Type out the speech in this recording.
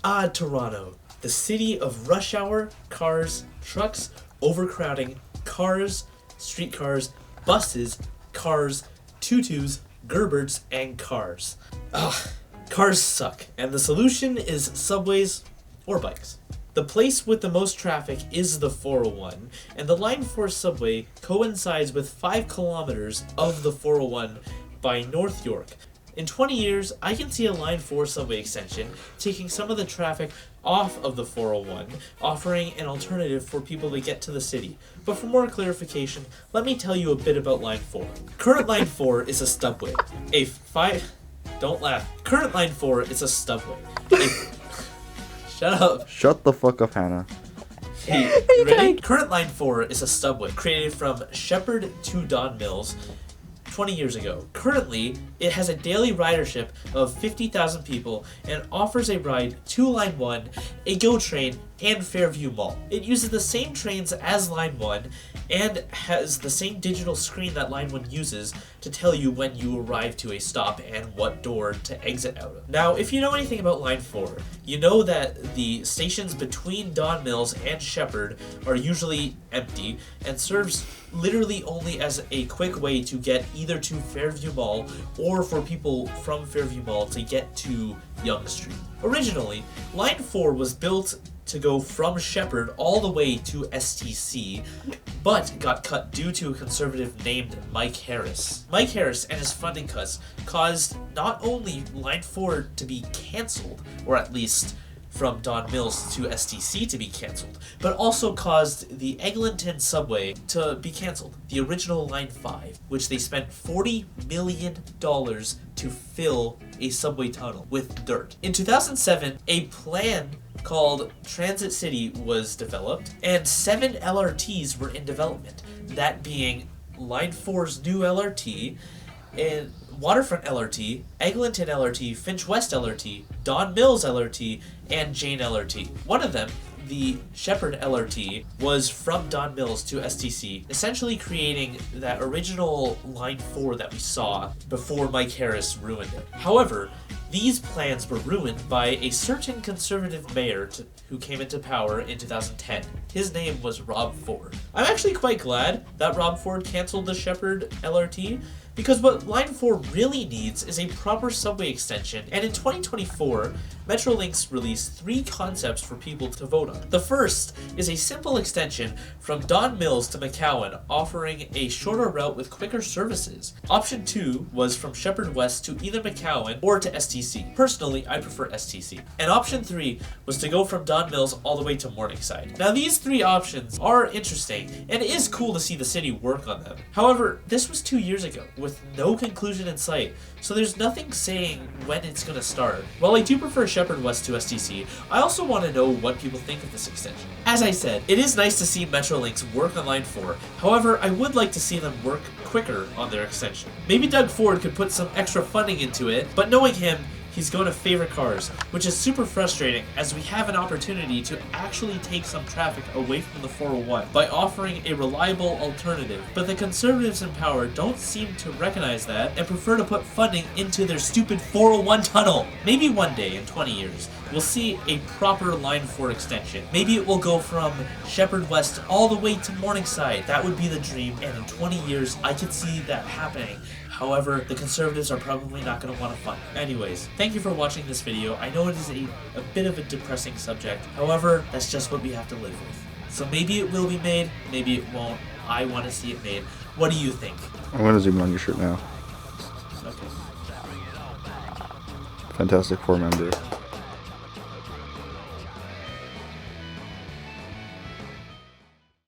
Ah, Toronto, the city of rush hour, cars, trucks, overcrowding, cars, streetcars, buses, cars, tutus, Gerberts, and cars. Ugh, cars suck, and the solution is subways or bikes. The place with the most traffic is the 401, and the Line 4 subway coincides with 5 kilometers of the 401 by North York. In 20 years, I can see a Line 4 subway extension taking some of the traffic off of the 401, offering an alternative for people to get to the city. But for more clarification, let me tell you a bit about Line 4. Current Line 4 is a stubway. Don't laugh. Current Line 4 is a stubway. Shut up. Shut the fuck up, Hannah. Hey, you ready? Current Line 4 is a stubway created from Sheppard to Don Mills 20 years ago. Currently, it has a daily ridership of 50,000 people and offers a ride to Line 1, a GO train, and Fairview Mall. It uses the same trains as Line 1 and has the same digital screen that Line 1 uses to tell you when you arrive to a stop and what door to exit out of. Now, if you know anything about Line 4, you know that the stations between Don Mills and Sheppard are usually empty and serves literally only as a quick way to get either to Fairview Mall or for people from Fairview Mall to get to Yonge Street. Originally, Line 4 was built to go from Sheppard all the way to STC, but got cut due to a conservative named Mike Harris. Mike Harris and his funding cuts caused not only Line 4 to be cancelled, or at least from Don Mills to STC to be cancelled, but also caused the Eglinton subway to be cancelled, the original Line 5, which they spent $40 million to fill a subway tunnel with dirt. In 2007, a plan called Transit City was developed, and 7 LRTs were in development, that being Line 4's new LRT, and Waterfront LRT, Eglinton LRT, Finch West LRT, Don Mills LRT, and Jane LRT. One of them, the Sheppard LRT, was from Don Mills to STC, essentially creating that original Line 4 that we saw before Mike Harris ruined it. However, these plans were ruined by a certain conservative mayor who came into power in 2010. His name was Rob Ford. I'm actually quite glad that Rob Ford canceled the Sheppard LRT, because what Line 4 really needs is a proper subway extension, and in 2024, Metrolinx released 3 concepts for people to vote on. The first is a simple extension from Don Mills to McCowan, offering a shorter route with quicker services. Option 2 was from Sheppard West to either McCowan or to STC. Personally, I prefer STC. And option 3 was to go from Don Mills all the way to Morningside. Now, these 3 options are interesting, and it is cool to see the city work on them. However, this was 2 years ago, with no conclusion in sight, so there's nothing saying when it's going to start. While I do prefer Sheppard West to STC, I also want to know what people think of this extension. As I said, it is nice to see Metrolinx work on Line 4, however, I would like to see them work quicker on their extension. Maybe Doug Ford could put some extra funding into it, but knowing him, he's going to favor cars, which is super frustrating as we have an opportunity to actually take some traffic away from the 401 by offering a reliable alternative. But the conservatives in power don't seem to recognize that and prefer to put funding into their stupid 401 tunnel. Maybe one day in 20 years, we'll see a proper Line 4 extension. Maybe it will go from Sheppard West all the way to Morningside. That would be the dream, and in 20 years, I could see that happening. However, the conservatives are probably not going to want to fund it. Anyways, thank you for watching this video. I know it is a bit of a depressing subject. However, that's just what we have to live with. So maybe it will be made, maybe it won't. I want to see it made. What do you think? I'm going to zoom on your shirt now. Okay. Fantastic Four member.